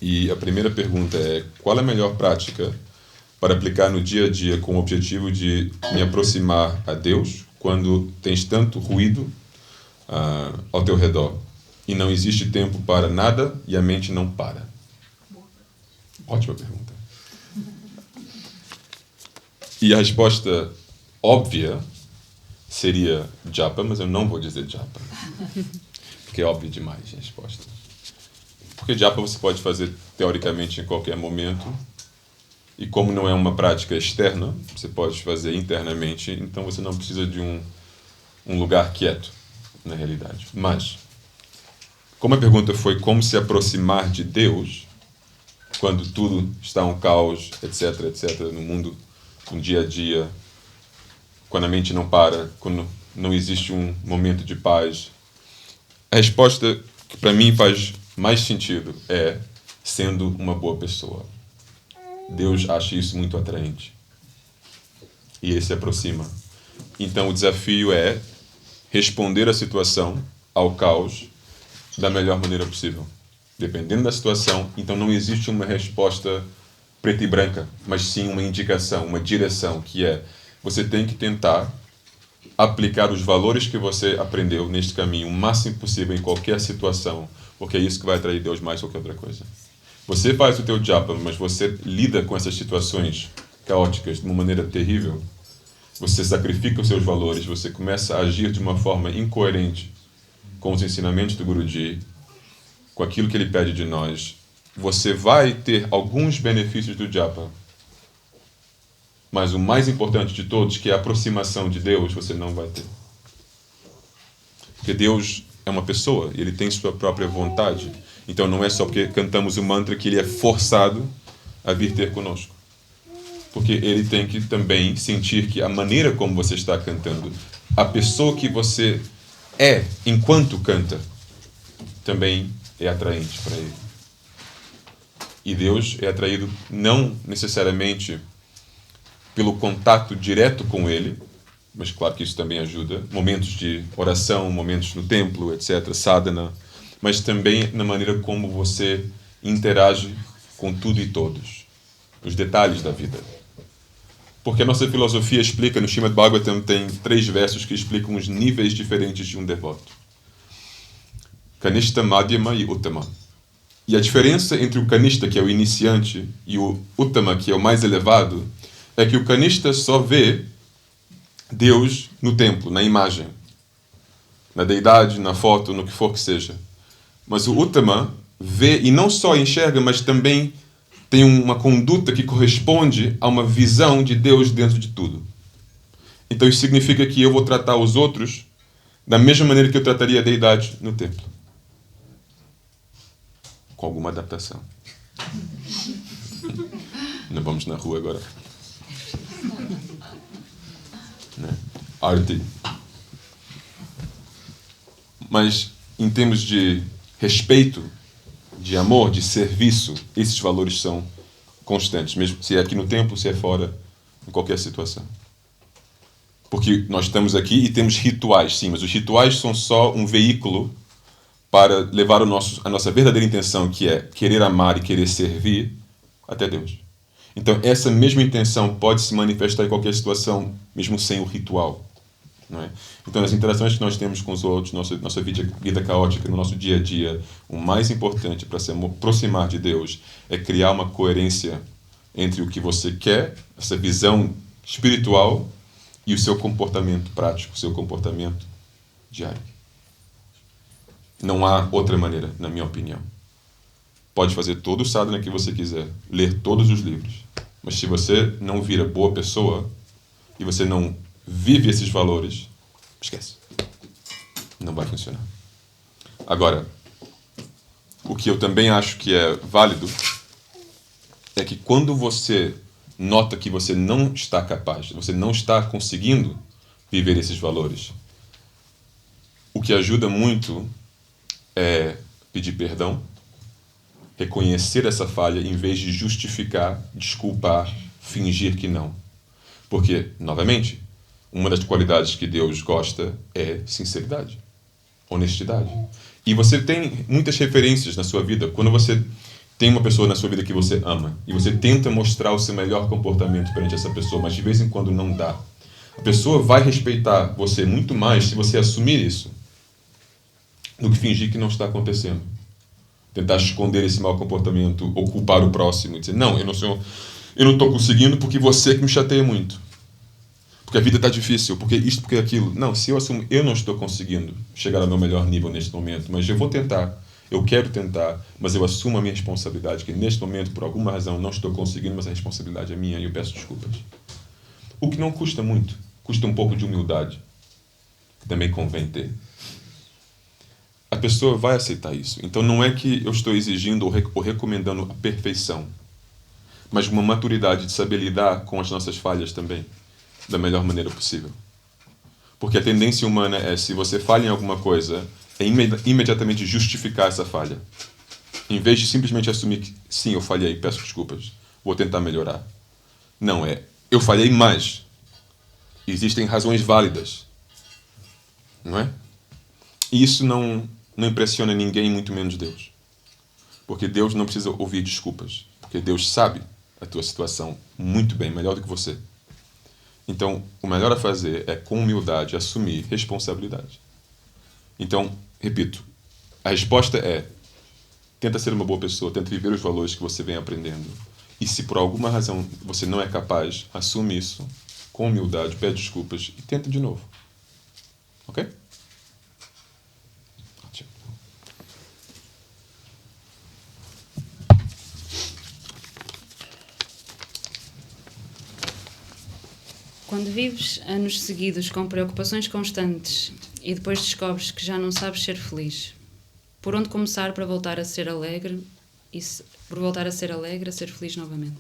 E a primeira pergunta é: qual é a melhor prática para aplicar no dia a dia com o objetivo de me aproximar a Deus quando tens tanto ruído ao teu redor e não existe tempo para nada e a mente não para? Ótima pergunta. E a resposta óbvia seria japa, mas eu não vou dizer japa, porque é óbvio demais a resposta. Porque japa você pode fazer teoricamente em qualquer momento, e como não é uma prática externa, você pode fazer internamente, então você não precisa de um lugar quieto, na realidade. Mas, como a pergunta foi como se aproximar de Deus, quando tudo está um caos, etc, etc, no mundo, no dia a dia, quando a mente não para, quando não existe um momento de paz, a resposta que para mim faz mais sentido é sendo uma boa pessoa. Deus acha isso muito atraente. E Ele se aproxima. Então o desafio é responder à situação, ao caos, da melhor maneira possível. Dependendo da situação, então não existe uma resposta preta e branca, mas sim uma indicação, uma direção, que é: você tem que tentar aplicar os valores que você aprendeu neste caminho o máximo possível em qualquer situação, porque é isso que vai atrair Deus mais do que qualquer outra coisa. Você faz o teu japa, mas você lida com essas situações caóticas de uma maneira terrível, você sacrifica os seus valores, você começa a agir de uma forma incoerente com os ensinamentos do Guruji, com aquilo que ele pede de nós, você vai ter alguns benefícios do japa, mas o mais importante de todos, que é a aproximação de Deus, você não vai ter. Porque Deus é uma pessoa, ele tem sua própria vontade. Então não é só porque cantamos o mantra que ele é forçado a vir ter conosco. Porque ele tem que também sentir que a maneira como você está cantando, a pessoa que você é enquanto canta, também é atraente para ele. E Deus é atraído não necessariamente pelo contato direto com ele, mas claro que isso também ajuda, momentos de oração, momentos no templo, etc., sadhana, mas também na maneira como você interage com tudo e todos, os detalhes da vida. Porque a nossa filosofia explica, no Srimad Bhagavatam tem 3 versos que explicam os níveis diferentes de um devoto. Kanishta, Madhyama e Uttama. E a diferença entre o Kanishta, que é o iniciante, e o Uttama, que é o mais elevado, é que o Kanishta só vê Deus no templo, na imagem, na deidade, na foto, no que for que seja. Mas o Uttama vê, e não só enxerga, mas também tem uma conduta que corresponde a uma visão de Deus dentro de tudo. Então isso significa que eu vou tratar os outros da mesma maneira que eu trataria a deidade no templo. Com alguma adaptação. Não vamos na rua agora. Né? Arte. Mas em termos de respeito, de amor, de serviço, esses valores são constantes, mesmo se é aqui no templo, se é fora, em qualquer situação. Porque nós estamos aqui e temos rituais, sim, mas os rituais são só um veículo para levar a nossa verdadeira intenção, que é querer amar e querer servir, até Deus. Então, essa mesma intenção pode se manifestar em qualquer situação, mesmo sem o ritual. Não é? Então, as interações que nós temos com os outros, nossa vida caótica, no nosso dia a dia, o mais importante para se aproximar de Deus é criar uma coerência entre o que você quer, essa visão espiritual, e o seu comportamento prático, o seu comportamento diário. Não há outra maneira, na minha opinião. Pode fazer todo o sadhana que você quiser, ler todos os livros, mas se você não vira boa pessoa e você não vive esses valores, esquece. Não vai funcionar. Agora, o que eu também acho que é válido é que quando você nota que você não está capaz, você não está conseguindo viver esses valores, o que ajuda muito é pedir perdão, reconhecer essa falha em vez de justificar, desculpar, fingir que não. Porque, novamente, uma das qualidades que Deus gosta é sinceridade, honestidade. E você tem muitas referências na sua vida. Quando você tem uma pessoa na sua vida que você ama e você tenta mostrar o seu melhor comportamento perante essa pessoa, mas de vez em quando não dá. A pessoa vai respeitar você muito mais se você assumir isso do que fingir que não está acontecendo. Tentar esconder esse mau comportamento ou culpar o próximo e dizer, não, eu não estou conseguindo porque você que me chateia muito. Porque a vida está difícil, porque isto, porque aquilo. Não, se eu assumo, eu não estou conseguindo chegar ao meu melhor nível neste momento, mas eu vou tentar, eu quero tentar, mas eu assumo a minha responsabilidade, que neste momento, por alguma razão, não estou conseguindo, mas a responsabilidade é minha e eu peço desculpas. O que não custa muito, custa um pouco de humildade, que também convém ter. A pessoa vai aceitar isso. Então não é que eu estou exigindo ou recomendando a perfeição, mas uma maturidade de saber lidar com as nossas falhas também, da melhor maneira possível. Porque a tendência humana é, se você falha em alguma coisa, é imediatamente justificar essa falha. Em vez de simplesmente assumir que, sim, eu falhei, peço desculpas, vou tentar melhorar. Não, eu falhei mais. Existem razões válidas. Não é? E isso não impressiona ninguém, muito menos Deus. Porque Deus não precisa ouvir desculpas. Porque Deus sabe a tua situação muito bem, melhor do que você. Então, o melhor a fazer é, com humildade, assumir responsabilidade. Então, repito, a resposta é: tenta ser uma boa pessoa, tenta viver os valores que você vem aprendendo. E se por alguma razão você não é capaz, assume isso, com humildade, pede desculpas e tenta de novo. Ok? Ótimo. Quando vives anos seguidos com preocupações constantes e depois descobres que já não sabes ser feliz, por onde começar para voltar a ser alegre por voltar a ser alegre, a ser feliz novamente?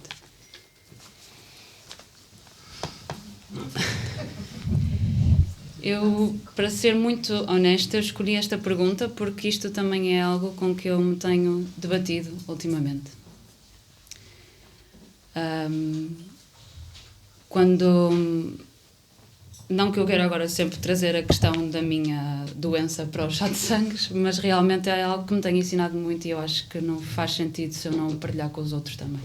Eu, para ser muito honesta, escolhi esta pergunta porque isto também é algo com que eu me tenho debatido ultimamente. Não que eu queira agora sempre trazer a questão da minha doença para o chá de sangue, mas realmente é algo que me tem ensinado muito e eu acho que não faz sentido se eu não partilhar com os outros também.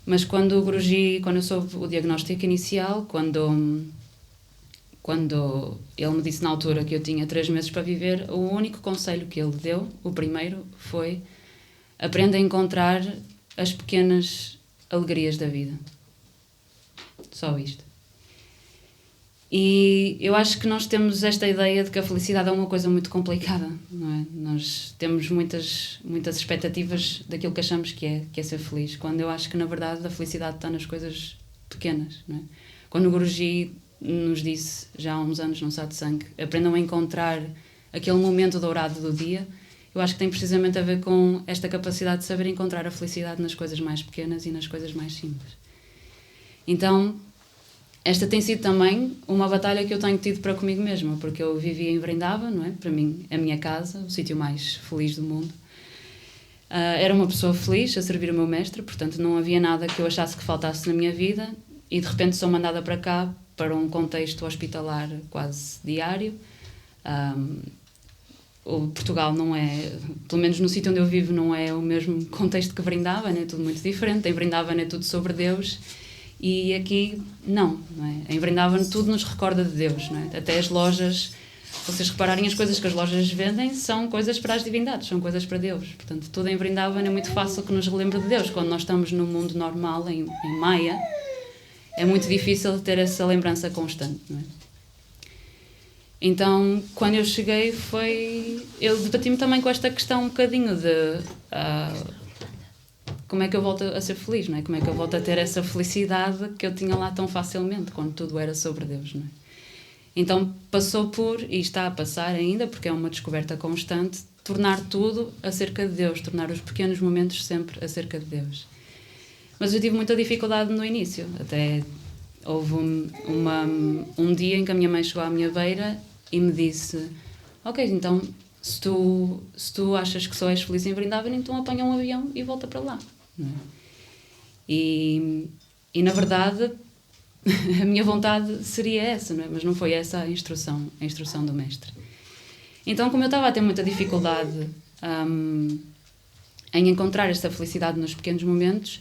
Mas quando eu soube o diagnóstico inicial, quando ele me disse na altura que eu tinha 3 meses para viver, o único conselho que ele deu, o primeiro, foi: aprenda a encontrar as pequenas alegrias da vida. Só isto. E eu acho que nós temos esta ideia de que a felicidade é uma coisa muito complicada, não é? Nós temos muitas expectativas daquilo que achamos que é ser feliz, quando eu acho que, na verdade, a felicidade está nas coisas pequenas, não é? Quando o Guruji nos disse, já há uns anos, num chá de sangue, aprendam a encontrar aquele momento dourado do dia, eu acho que tem precisamente a ver com esta capacidade de saber encontrar a felicidade nas coisas mais pequenas e nas coisas mais simples. Então, esta tem sido também uma batalha que eu tenho tido para comigo mesma, porque eu vivia em Vrindavan, não é? Para mim, a minha casa, o sítio mais feliz do mundo. Era uma pessoa feliz a servir o meu mestre, portanto não havia nada que eu achasse que faltasse na minha vida, e de repente sou mandada para cá, para um contexto hospitalar quase diário. O Portugal não é, pelo menos no sítio onde eu vivo, não é o mesmo contexto que Vrindavan, é tudo muito diferente. Em Vrindavan é tudo sobre Deus. E aqui, não é? Em Vrindavan tudo nos recorda de Deus, não é? Até as lojas, se vocês repararem, as coisas que as lojas vendem são coisas para as divindades, são coisas para Deus. Portanto, tudo em Vrindavan é muito fácil que nos relembre de Deus. Quando nós estamos no mundo normal, em Maya, é muito difícil ter essa lembrança constante, não é? Então, quando eu cheguei, eu debati-me também com esta questão um bocadinho de... como é que eu volto a ser feliz, não é? Como é que eu volto a ter essa felicidade que eu tinha lá tão facilmente, quando tudo era sobre Deus, não é? Então passou e está a passar ainda, porque é uma descoberta constante, tornar tudo acerca de Deus, tornar os pequenos momentos sempre acerca de Deus. Mas eu tive muita dificuldade no início, até houve um dia em que a minha mãe chegou à minha beira e me disse: ok, então se tu achas que só és feliz em Vrindavan, então apanha um avião e volta para lá. Não é? E na verdade a minha vontade seria essa, não é? Mas não foi essa a instrução do mestre. Então, como eu estava a ter muita dificuldade em encontrar esta felicidade nos pequenos momentos,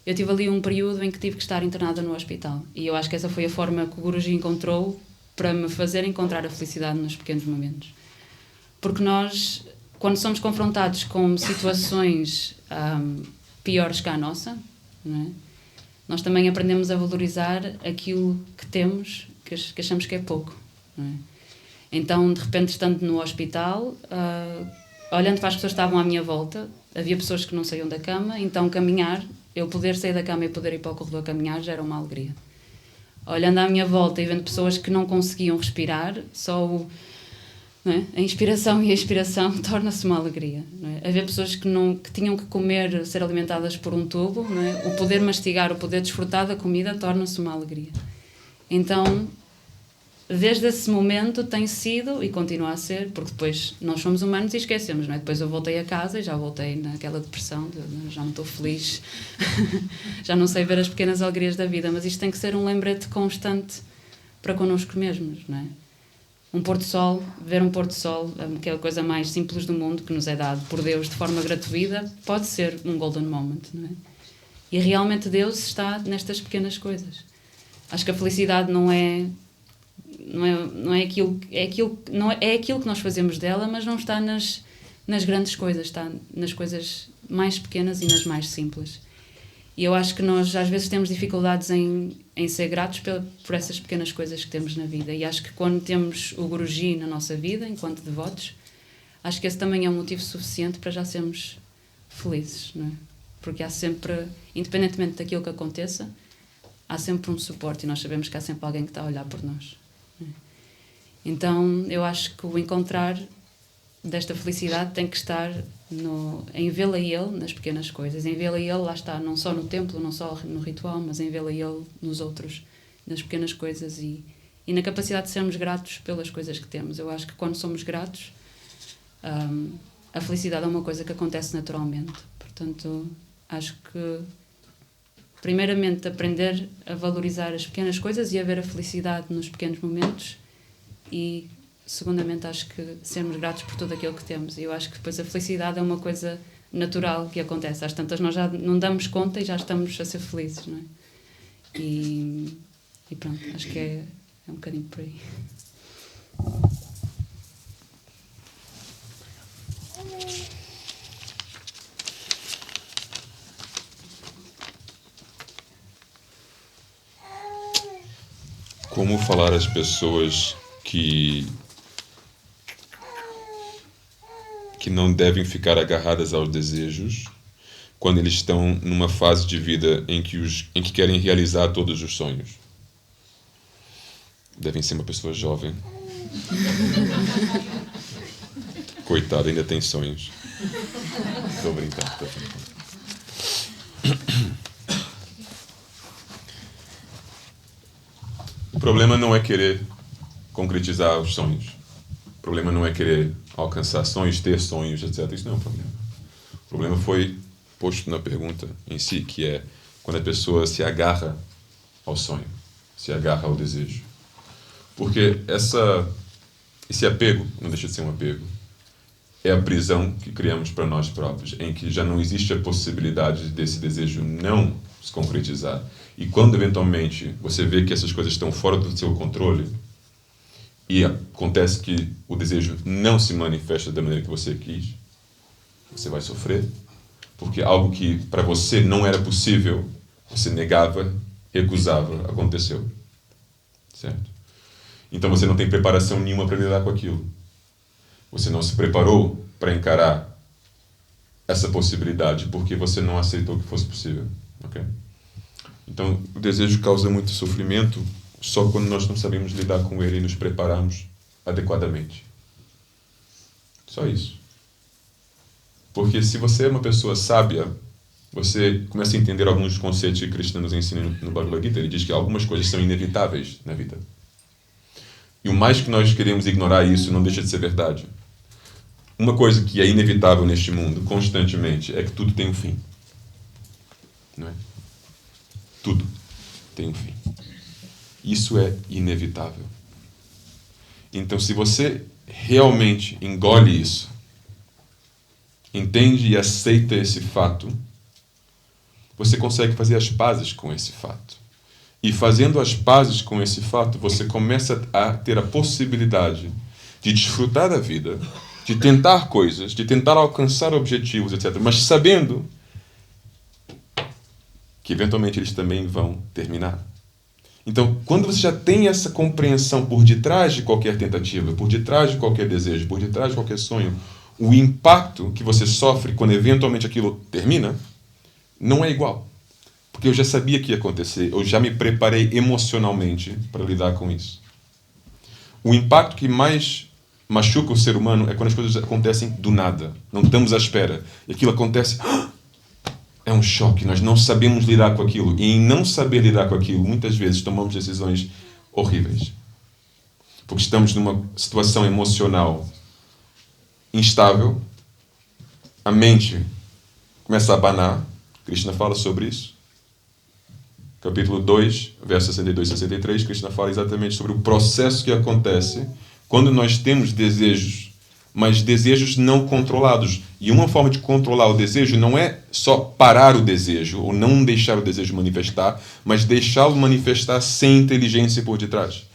eu tive ali um período em que tive que estar internada no hospital. E eu acho que essa foi a forma que o Guruji encontrou para me fazer encontrar a felicidade nos pequenos momentos. Porque nós, quando somos confrontados com situações piores que a nossa, não é? Nós também aprendemos a valorizar aquilo que temos, que achamos que é pouco. Não é? Então, de repente, estando no hospital, olhando para as pessoas que estavam à minha volta, havia pessoas que não saíam da cama, então caminhar, eu poder sair da cama e poder ir para o corredor caminhar já era uma alegria. Olhando à minha volta e vendo pessoas que não conseguiam respirar, só não é? A inspiração e a expiração torna-se uma alegria. Não é? Haver pessoas que tinham que comer, ser alimentadas por um tubo, não é? O poder mastigar, o poder desfrutar da comida torna-se uma alegria. Então, desde esse momento tem sido e continua a ser, porque depois nós somos humanos e esquecemos, não é? Depois eu voltei a casa e já voltei naquela depressão, já não estou feliz, já não sei ver as pequenas alegrias da vida, mas isto tem que ser um lembrete constante para connosco mesmos, não é? Um pôr-do-sol, ver um pôr-do-sol, que é a coisa mais simples do mundo, que nos é dado por Deus de forma gratuita, pode ser um golden moment, não é? E realmente Deus está nestas pequenas coisas. Acho que a felicidade não é aquilo que nós fazemos dela, mas não está nas grandes coisas, está nas coisas mais pequenas e nas mais simples. E eu acho que nós às vezes temos dificuldades em ser gratos por essas pequenas coisas que temos na vida. E acho que quando temos o Guruji na nossa vida, enquanto devotos, acho que esse também é um motivo suficiente para já sermos felizes, não é? Porque há sempre, independentemente daquilo que aconteça, há sempre um suporte e nós sabemos que há sempre alguém que está a olhar por nós. Então, eu acho que o encontrar desta felicidade tem que estar em vê-lo a ele nas pequenas coisas, em vê-lo a ele, lá está, não só no templo, não só no ritual, mas em vê-lo a ele nos outros, nas pequenas coisas e na capacidade de sermos gratos pelas coisas que temos. Eu acho que quando somos gratos, a felicidade é uma coisa que acontece naturalmente. Portanto, acho que primeiramente aprender a valorizar as pequenas coisas e a ver a felicidade nos pequenos momentos e segundamente acho que sermos gratos por tudo aquilo que temos. E eu acho que depois a felicidade é uma coisa natural que acontece. Às tantas nós já não damos conta e já estamos a ser felizes, não é? E pronto, acho que é um bocadinho por aí. Como falar às pessoas que não devem ficar agarradas aos desejos quando eles estão numa fase de vida em que querem realizar todos os sonhos? Devem ser uma pessoa jovem. Coitada, ainda tem sonhos. Estou brincando. O problema não é querer concretizar os sonhos. O problema não é querer alcançar sonhos, ter sonhos, etc. Isso não é um problema. O problema foi posto na pergunta em si, que é quando a pessoa se agarra ao sonho, se agarra ao desejo. Porque esse apego, não deixa de ser um apego, é a prisão que criamos para nós próprios, em que já não existe a possibilidade desse desejo não se concretizar. E quando, eventualmente, você vê que essas coisas estão fora do seu controle e acontece que o desejo não se manifesta da maneira que você quis, você vai sofrer, porque algo que para você não era possível, você negava, recusava, aconteceu. Certo? Então você não tem preparação nenhuma para lidar com aquilo. Você não se preparou para encarar essa possibilidade porque você não aceitou que fosse possível. Ok? Então, o desejo causa muito sofrimento só quando nós não sabemos lidar com ele e nos prepararmos adequadamente. Só isso. Porque se você é uma pessoa sábia, você começa a entender alguns conceitos que Krishna nos ensina no Bhagavad Gita. Ele diz que algumas coisas são inevitáveis na vida. E o mais que nós queremos ignorar isso, não deixa de ser verdade. Uma coisa que é inevitável neste mundo, constantemente, é que tudo tem um fim. Não é? Tudo tem um fim. Isso é inevitável. Então, se você realmente engole isso, entende e aceita esse fato, você consegue fazer as pazes com esse fato. E fazendo as pazes com esse fato, você começa a ter a possibilidade de desfrutar da vida, de tentar coisas, de tentar alcançar objetivos, etc. Mas sabendo que eventualmente eles também vão terminar. Então, quando você já tem essa compreensão por detrás de qualquer tentativa, por detrás de qualquer desejo, por detrás de qualquer sonho, o impacto que você sofre quando eventualmente aquilo termina não é igual. Porque eu já sabia que ia acontecer, eu já me preparei emocionalmente para lidar com isso. O impacto que mais machuca o ser humano é quando as coisas acontecem do nada. Não estamos à espera. E aquilo acontece... É um choque, nós não sabemos lidar com aquilo. E em não saber lidar com aquilo, muitas vezes tomamos decisões horríveis. Porque estamos numa situação emocional instável, a mente começa a abanar. Krishna fala sobre isso. Capítulo 2, versos 62 e 63, Krishna fala exatamente sobre o processo que acontece quando nós temos desejos, mas desejos não controlados. E uma forma de controlar o desejo não é só parar o desejo, ou não deixar o desejo manifestar, mas deixá-lo manifestar sem inteligência por detrás.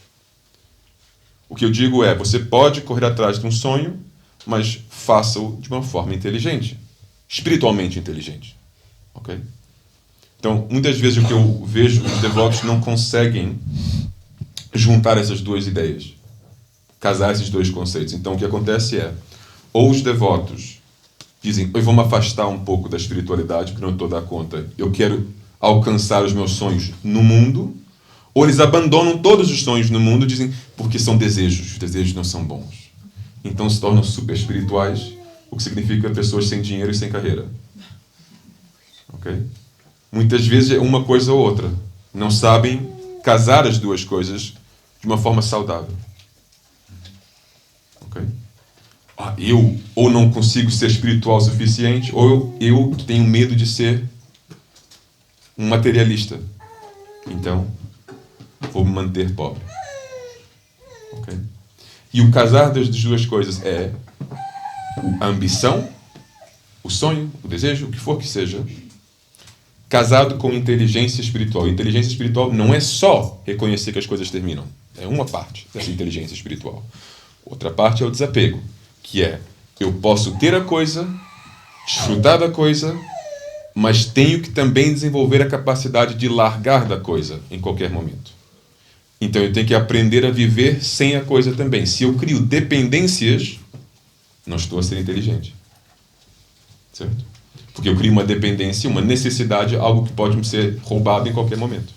O que eu digo é, você pode correr atrás de um sonho, mas faça-o de uma forma inteligente, espiritualmente inteligente. Ok? Então, muitas vezes o que eu vejo, os devotos não conseguem juntar essas duas ideias, casar esses dois conceitos. Então, o que acontece é, ou os devotos dizem, eu vou me afastar um pouco da espiritualidade, porque não estou a dar conta, eu quero alcançar os meus sonhos no mundo, ou eles abandonam todos os sonhos no mundo, dizem, porque são desejos, os desejos não são bons. Então se tornam super espirituais, o que significa pessoas sem dinheiro e sem carreira. Ok? Muitas vezes é uma coisa ou outra. Não sabem casar as duas coisas de uma forma saudável. Ok? Eu ou não consigo ser espiritual o suficiente, ou eu tenho medo de ser um materialista. Então, vou me manter pobre. Ok? E o casar das duas coisas é a ambição, o sonho, o desejo, o que for que seja, casado com inteligência espiritual. Inteligência espiritual não é só reconhecer que as coisas terminam. É uma parte dessa inteligência espiritual. Outra parte é o desapego, que é, eu posso ter a coisa, desfrutar da coisa, mas tenho que também desenvolver a capacidade de largar da coisa em qualquer momento. Então eu tenho que aprender a viver sem a coisa também. Se eu crio dependências, não estou a ser inteligente. Certo? Porque eu crio uma dependência, uma necessidade, algo que pode me ser roubado em qualquer momento.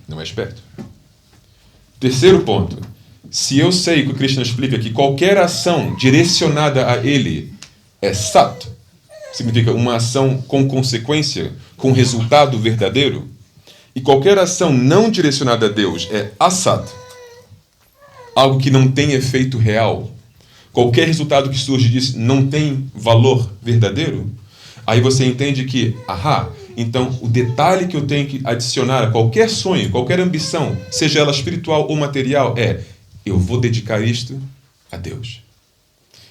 Não é esperto. Terceiro ponto. Se eu sei o que o Krishna explica, que qualquer ação direcionada a ele é sat, significa uma ação com consequência, com resultado verdadeiro, e qualquer ação não direcionada a Deus é asat, algo que não tem efeito real, qualquer resultado que surge disso não tem valor verdadeiro, aí você entende que, então o detalhe que eu tenho que adicionar a qualquer sonho, qualquer ambição, seja ela espiritual ou material, é, eu vou dedicar isto a Deus.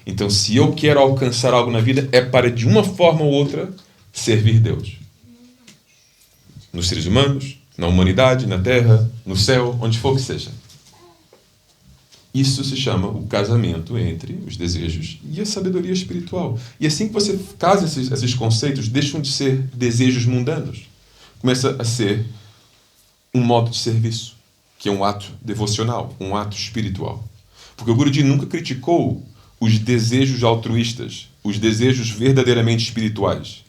Então, se eu quero alcançar algo na vida, é para, de uma forma ou outra, servir Deus. Nos seres humanos, na humanidade, na terra, no céu, onde for que seja. Isso se chama o casamento entre os desejos e a sabedoria espiritual. E assim que você casa esses conceitos, deixam de ser desejos mundanos. Começa a ser um modo de serviço, que é um ato devocional, um ato espiritual. Porque o Guruji nunca criticou os desejos altruístas, os desejos verdadeiramente espirituais.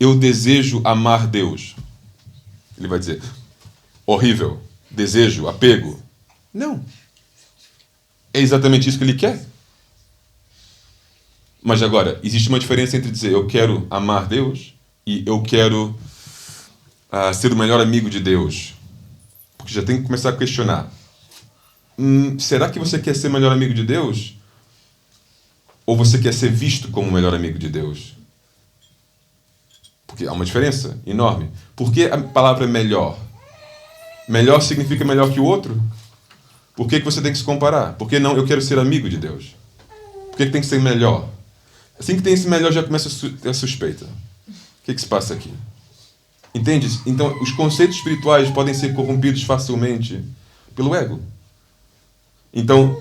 Eu desejo amar Deus. Ele vai dizer, horrível, desejo, apego. Não. É exatamente isso que ele quer. Mas agora, existe uma diferença entre dizer eu quero amar Deus e eu quero ser o melhor amigo de Deus. Porque já tem que começar a questionar. Será que você quer ser o melhor amigo de Deus? Ou você quer ser visto como o melhor amigo de Deus? Porque há uma diferença enorme. Por que a palavra melhor? Melhor significa melhor que o outro? Por que você tem que se comparar? Por que não eu quero ser amigo de Deus? Por que tem que ser melhor? Assim que tem esse melhor, já começa a suspeita. O que se passa aqui? Entende? Então, os conceitos espirituais podem ser corrompidos facilmente pelo ego. Então,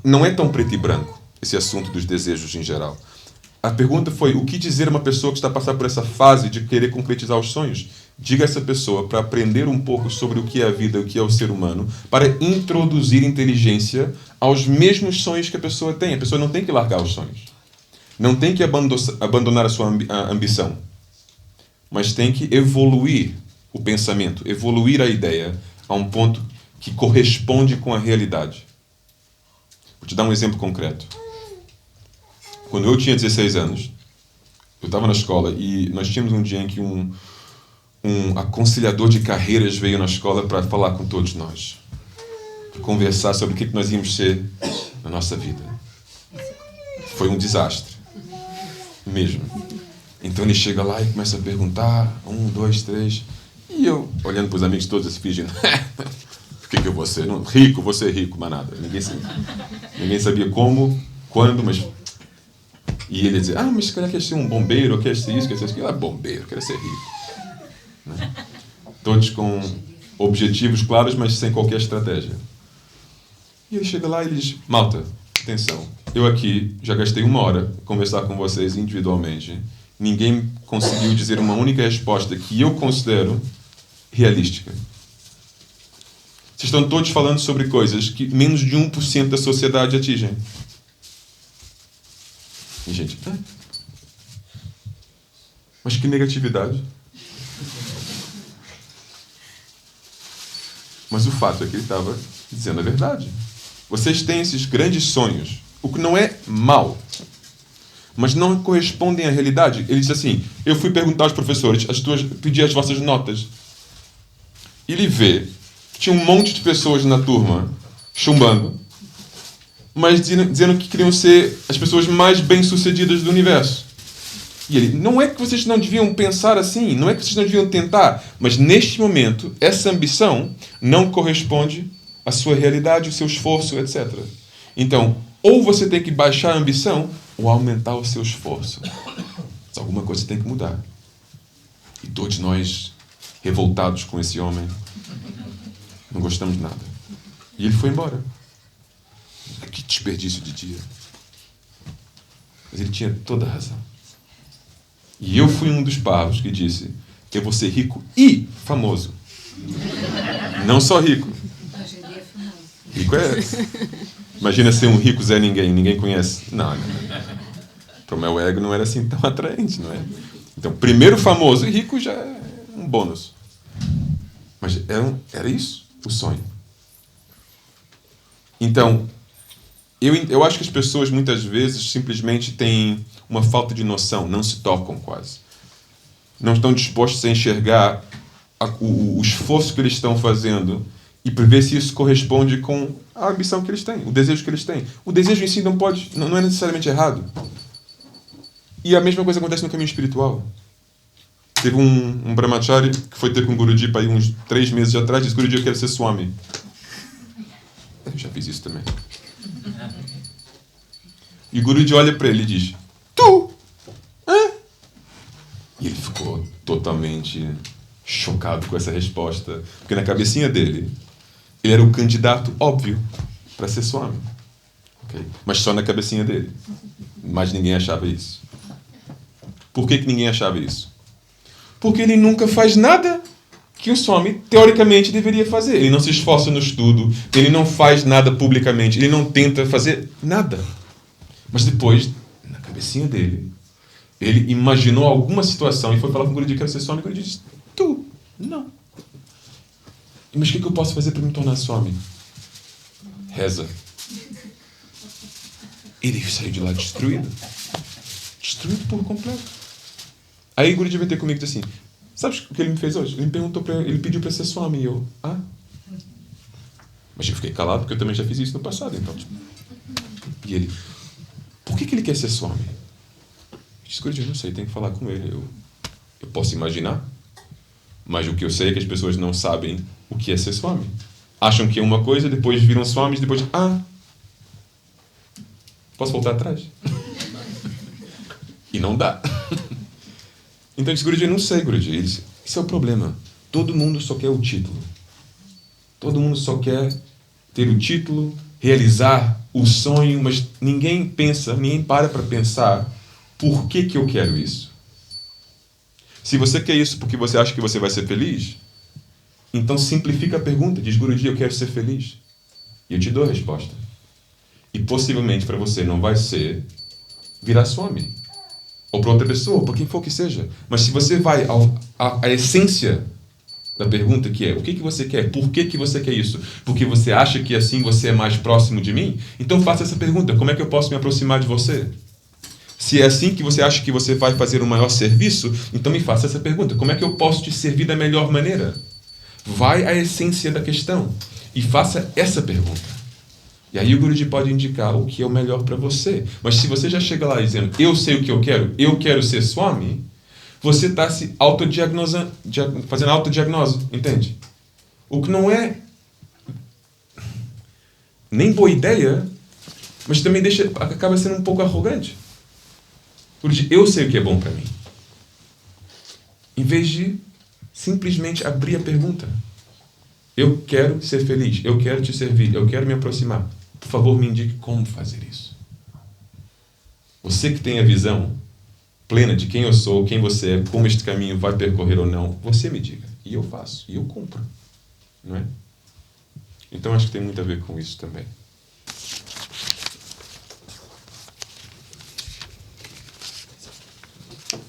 não é tão preto e branco esse assunto dos desejos em geral. A pergunta foi, o que dizer a uma pessoa que está passando por essa fase de querer concretizar os sonhos? Diga a essa pessoa para aprender um pouco sobre o que é a vida, o que é o ser humano, para introduzir inteligência aos mesmos sonhos que a pessoa tem. A pessoa não tem que largar os sonhos. Não tem que abandonar a sua ambição. Mas tem que evoluir o pensamento, evoluir a ideia a um ponto que corresponde com a realidade. Vou te dar um exemplo concreto. Quando eu tinha 16 anos, eu estava na escola e nós tínhamos um dia em que um aconselhador de carreiras veio na escola para falar com todos nós. Conversar sobre o que nós íamos ser na nossa vida. Foi um desastre. Mesmo. Então ele chega lá e começa a perguntar, 1, 2, 3. E eu, olhando para os amigos todos, assim, fingindo, o que eu vou ser? Não, rico, vou ser rico, mas nada. Ninguém sabia como, quando, mas... E ele dizia, mas se calhar quer ser um bombeiro, quer ser isso, quer ser isso. Bombeiro, quer ser rico. Né? Todos com objetivos claros, mas sem qualquer estratégia. E ele chega lá e diz, malta, atenção, eu aqui já gastei 1 hora conversar com vocês individualmente. Ninguém conseguiu dizer uma única resposta que eu considero realística. Vocês estão todos falando sobre coisas que menos de 1% da sociedade atingem. E gente, mas que negatividade. Mas o fato é que ele estava dizendo a verdade. Vocês têm esses grandes sonhos, o que não é mal, mas não correspondem à realidade. Ele disse assim, eu fui perguntar aos professores, pedir as vossas notas. E ele vê que tinha um monte de pessoas na turma chumbando, mas dizendo que queriam ser as pessoas mais bem-sucedidas do universo. E ele, não é que vocês não deviam pensar assim, não é que vocês não deviam tentar, mas neste momento, essa ambição não corresponde à sua realidade, ao seu esforço, etc. Então, ou você tem que baixar a ambição, ou aumentar o seu esforço. Mas alguma coisa tem que mudar. E todos nós, revoltados com esse homem, não gostamos de nada. E ele foi embora. Que desperdício de dia. Mas ele tinha toda a razão. E eu fui um dos parvos que disse, eu vou ser rico e famoso. Não só rico. Hoje em dia é famoso. Rico Imagina ser um rico Zé Ninguém, ninguém conhece. Não. Para o meu ego não era assim tão atraente, não é? Então, primeiro famoso e rico já é um bônus. Mas era isso, o sonho. Então, eu acho que as pessoas muitas vezes simplesmente têm uma falta de noção, não se tocam quase. Não estão dispostos a enxergar o esforço que eles estão fazendo e para ver se isso corresponde com a ambição que eles têm, o desejo que eles têm. O desejo em si não é necessariamente errado. E a mesma coisa acontece no caminho espiritual. Teve um brahmachari que foi ter com o Guruji para uns 3 meses atrás, disse, Guruji, eu quero ser Swami. Eu já fiz isso também. E o Guruji olha para ele e diz, tu? Hã? E ele ficou totalmente chocado com essa resposta, porque na cabecinha dele, ele era o candidato óbvio para ser Swami. Okay? Mas só na cabecinha dele. Mas ninguém achava isso. Por que ninguém achava isso? Porque ele nunca faz nada que um Swami, teoricamente, deveria fazer. Ele não se esforça no estudo, ele não faz nada publicamente, ele não tenta fazer nada. Mas depois, na cabecinha dele, ele imaginou alguma situação e foi falar com o Guruji, quero ser Swami, e o Guruji disse, tu, não. Mas o que eu posso fazer para me tornar Swami? Reza. Ele saiu de lá destruído. Destruído por completo. Aí o Guruji veio ter comigo e disse assim, sabes o que ele me fez hoje? Ele me perguntou, ele pediu para ser Swami. E eu, Mas eu fiquei calado, porque eu também já fiz isso no passado. Então, E ele, por que ele quer ser Swami? Eu disse, Guruji, eu não sei, tem que falar com ele. Eu posso imaginar, mas o que eu sei é que as pessoas não sabem o que é ser Swami. Acham que é uma coisa, depois viram Swamis, depois, posso voltar atrás? E não dá. Então eu disse, Guruji, eu não sei, Guruji. Ele disse, esse é o problema. Todo mundo só quer o título. Todo mundo só quer ter o título, realizar o sonho, mas ninguém para pensar por que eu quero isso. Se você quer isso porque você acha que você vai ser feliz, então simplifica a pergunta. Diz, Guruji, eu quero ser feliz. E eu te dou a resposta. E possivelmente para você não vai ser virar Swami. Ou para outra pessoa, para quem for que seja. Mas se você vai à essência da pergunta, que é, o que você quer? Por que você quer isso? Porque você acha que assim você é mais próximo de mim? Então faça essa pergunta, como é que eu posso me aproximar de você? Se é assim que você acha que você vai fazer um maior serviço, então me faça essa pergunta, como é que eu posso te servir da melhor maneira? Vai à essência da questão e faça essa pergunta. E aí o Guruji pode indicar o que é o melhor para você. Mas se você já chega lá dizendo, eu sei o que eu quero ser Swami, você está se autodiagnosando, fazendo autodiagnose, entende? O que não é nem boa ideia, mas também acaba sendo um pouco arrogante. Guruji, eu sei o que é bom para mim. Em vez de simplesmente abrir a pergunta. Eu quero ser feliz, eu quero te servir, eu quero me aproximar. Por favor, me indique como fazer isso. Você que tem a visão plena de quem eu sou, quem você é, como este caminho vai percorrer ou não, você me diga. E eu faço, e eu cumpro. Não é? Então acho que tem muito a ver com isso também.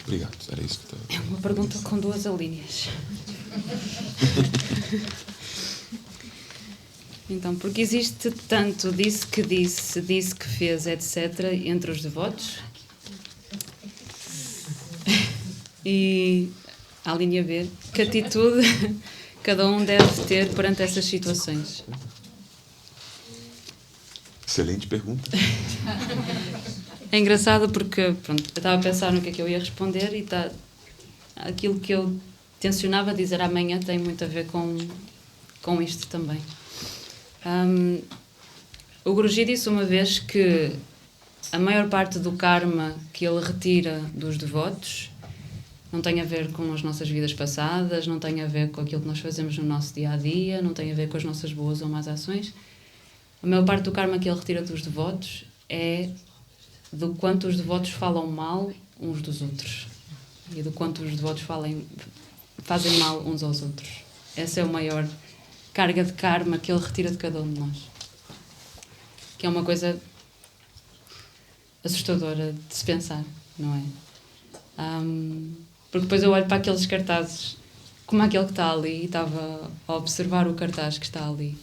Obrigado, era isso que estava. É uma pergunta com 2 alíneas. Então, porque existe tanto disse que fez, etc., entre os devotos? E a linha B, que atitude cada um deve ter perante essas situações? Excelente pergunta. É engraçado porque, pronto, eu estava a pensar no que é que eu ia responder e aquilo que eu tencionava dizer amanhã tem muito a ver com isto também. O Guruji disse uma vez que a maior parte do karma que ele retira dos devotos não tem a ver com as nossas vidas passadas, não tem a ver com aquilo que nós fazemos no nosso dia-a-dia, não tem a ver com as nossas boas ou más ações. A maior parte do karma que ele retira dos devotos é do quanto os devotos falam mal uns dos outros e do quanto os devotos fazem mal uns aos outros. Essa é a maior carga de karma que ele retira de cada um de nós. Que é uma coisa assustadora de se pensar, não é? Porque depois eu olho para aqueles cartazes, como aquele que está ali, e estava a observar o cartaz que está ali,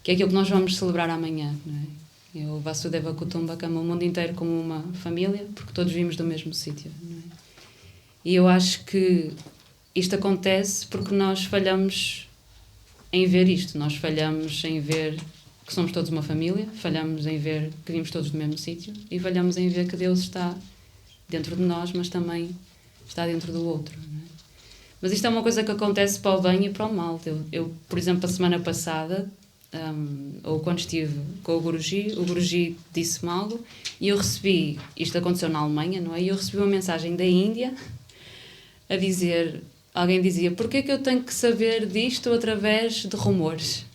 que é aquilo que nós vamos celebrar amanhã, não é? É o Vasudeva Kutumbakam, o mundo inteiro como uma família, porque todos vimos do mesmo sítio, não é? E eu acho que isto acontece porque nós falhamos em ver isto, nós falhamos em ver que somos todos uma família, falhamos em ver que vimos todos do mesmo sítio e falhamos em ver que Deus está dentro de nós, mas também está dentro do outro, não é? Mas isto é uma coisa que acontece para o bem e para o mal. Eu por exemplo, a semana passada, ou quando estive com o Guruji disse-me algo e eu recebi, isto aconteceu na Alemanha, não é? E eu recebi uma mensagem da Índia a dizer, alguém dizia, porquê é que eu tenho que saber disto através de rumores?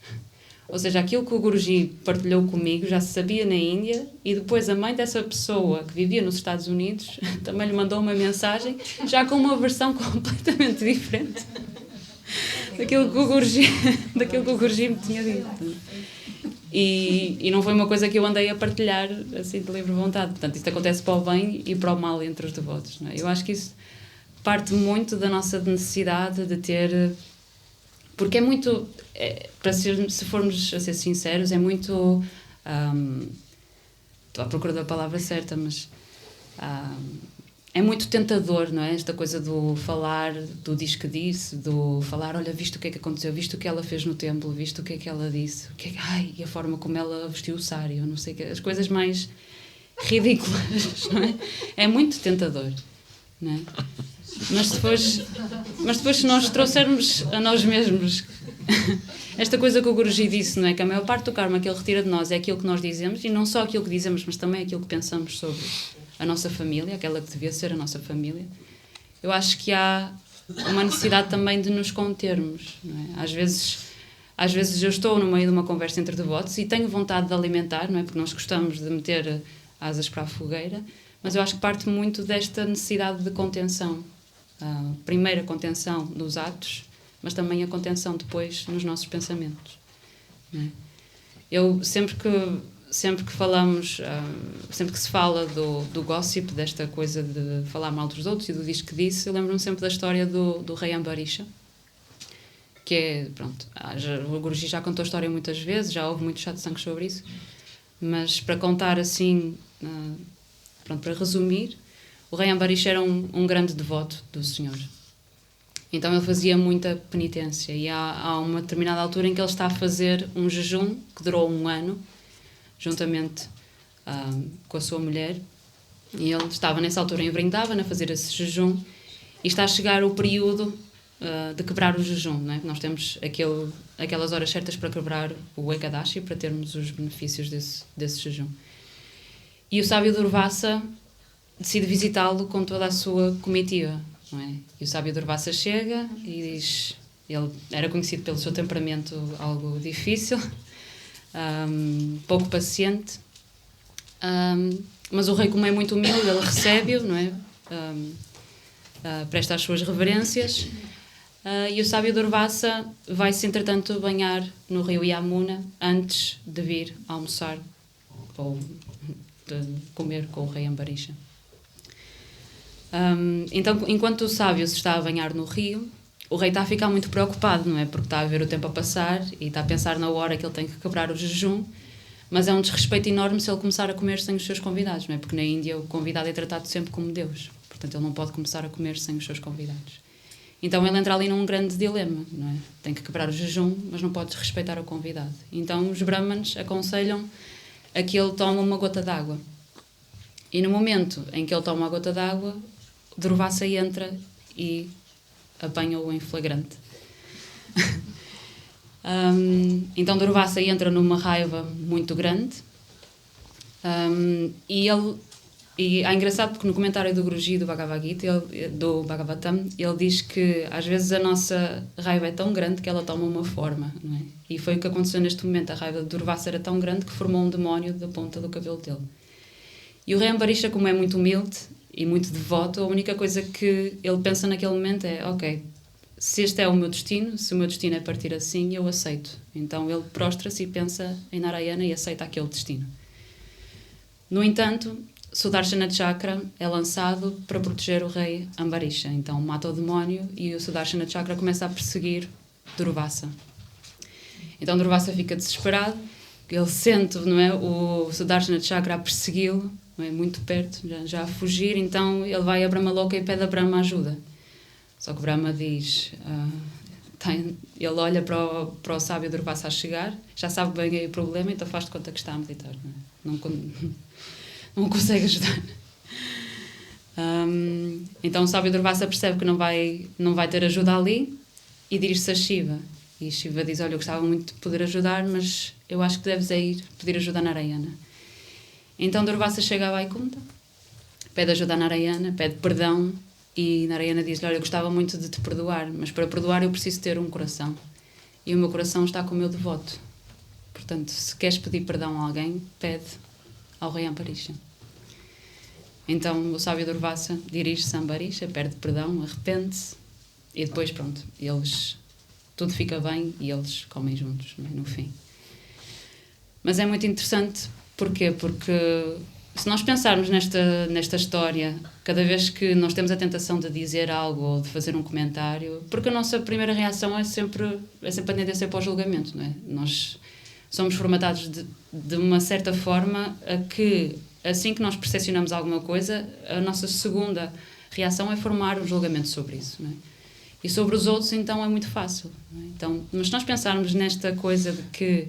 Ou seja, aquilo que o Guruji partilhou comigo já se sabia na Índia e depois a mãe dessa pessoa que vivia nos Estados Unidos também lhe mandou uma mensagem já com uma versão completamente diferente daquilo que o Guruji me tinha dito. E não foi uma coisa que eu andei a partilhar assim de livre vontade. Portanto, isto acontece para o bem e para o mal entre os devotos, não é? Eu acho que isso parte muito da nossa necessidade de ter... Porque é muito... se formos a ser sinceros, é muito... estou à procura da palavra certa, mas... é muito tentador, não é? Esta coisa do falar, do diz que disse, do falar, olha, visto o que é que aconteceu, visto o que ela fez no templo, visto o que é que ela disse, e a forma como ela vestiu o sari, eu não sei o que, as coisas mais ridículas, não é? É muito tentador, não é? Mas depois se nós trouxermos a nós mesmos esta coisa que o Guruji disse, não é? Que a maior parte do karma que ele retira de nós é aquilo que nós dizemos, e não só aquilo que dizemos, mas também aquilo que pensamos a nossa família, aquela que devia ser a nossa família, eu acho que há uma necessidade também de nos contermos, não é? Às vezes eu estou no meio de uma conversa entre devotos e tenho vontade de alimentar, não é? Porque nós gostamos de meter asas para a fogueira, mas eu acho que parte muito desta necessidade de contenção. Primeiro a contenção nos atos, mas também a contenção depois nos nossos pensamentos, não é? Eu sempre que falamos, sempre que se fala do gossip, desta coisa de falar mal dos outros e do diz que disse, eu lembro-me sempre da história do rei Ambarisha, que é, pronto, o Guruji já contou a história muitas vezes, já houve muitos satsangs sobre isso, mas para contar assim, pronto, para resumir, o rei Ambarisha era um grande devoto do Senhor. Então ele fazia muita penitência e há uma determinada altura em que ele está a fazer um jejum que durou 1 ano, juntamente com a sua mulher, e ele estava nessa altura em Vrindavan a fazer esse jejum e está a chegar o período de quebrar o jejum, não é? Nós temos aquelas horas certas para quebrar o Ekadashi, para termos os benefícios desse jejum. E o sábio Durvasa decide visitá-lo com toda a sua comitiva, não é? E o sábio Durvasa chega e diz... Ele era conhecido pelo seu temperamento algo difícil, pouco paciente, mas o rei, como é muito humilde, ele recebe-o, não é? Presta as suas reverências, e o sábio Durvasa vai-se entretanto banhar no rio Yamuna antes de vir almoçar ou de comer com o rei Ambarisha. Então, enquanto o sábio se está a banhar no rio, o rei está a ficar muito preocupado, não é? Porque está a ver o tempo a passar e está a pensar na hora que ele tem que quebrar o jejum, mas é um desrespeito enorme se ele começar a comer sem os seus convidados, não é? Porque na Índia o convidado é tratado sempre como Deus, portanto ele não pode começar a comer sem os seus convidados. Então ele entra ali num grande dilema, não é? Tem que quebrar o jejum, mas não pode desrespeitar o convidado. Então os brahmanes aconselham a que ele tome uma gota d'água. E no momento em que ele toma a gota d'água, Durvasa entra e apanha-o em flagrante. Então Durvasa entra numa raiva muito grande, e é engraçado porque no comentário do Guruji do Bhagavad Gita, do Bhagavatam, ele diz que às vezes a nossa raiva é tão grande que ela toma uma forma, não é? E foi o que aconteceu neste momento. A raiva de Durvasa era tão grande que formou um demónio da ponta do cabelo dele. E o rei Ambarisha, como é muito humilde e muito devoto, a única coisa que ele pensa naquele momento é: ok, se este é o meu destino, se o meu destino é partir assim, eu aceito. Então ele prostra-se e pensa em Narayana e aceita aquele destino. No entanto, Sudarshana Chakra é lançado para proteger o rei Ambarisha. Então mata o demónio e o Sudarshana Chakra começa a perseguir Durvasa. Então Durvasa fica desesperado, ele sente, não é, o Sudarshana Chakra a persegui-lo, não é, muito perto, já a fugir, então ele vai a Brahmaloka e pede a Brahma ajuda. Só que Brahma diz... ele olha para o sábio Durvasa a chegar, já sabe bem aí o problema, então faz de conta que está a meditar. Não consegue ajudar. Então o sábio Durvasa percebe que não vai ter ajuda ali e dirige-se a Shiva. E Shiva diz: olha, eu gostava muito de poder ajudar, mas eu acho que deves ir pedir ajuda a Narayana. Então Durvasa chega a Vaikunta, pede ajuda a Narayana, pede perdão, e Narayana diz-lhe: olha, eu gostava muito de te perdoar, mas para perdoar eu preciso ter um coração. E o meu coração está com o meu devoto. Portanto, se queres pedir perdão a alguém, pede ao rei Ambarisha. Então o sábio Durvasa dirige-se a Ambarisha, pede perdão, arrepende-se, e depois, pronto, tudo fica bem e eles comem juntos, não é? No fim. Mas é muito interessante, porquê? Porque se nós pensarmos nesta história, cada vez que nós temos a tentação de dizer algo ou de fazer um comentário, porque a nossa primeira reação é sempre a tendência para o julgamento, não é? Nós somos formatados de uma certa forma a que, assim que nós percepcionamos alguma coisa, a nossa segunda reação é formar um julgamento sobre isso, não é? E sobre os outros, então, é muito fácil, não é? Então, mas se nós pensarmos nesta coisa de que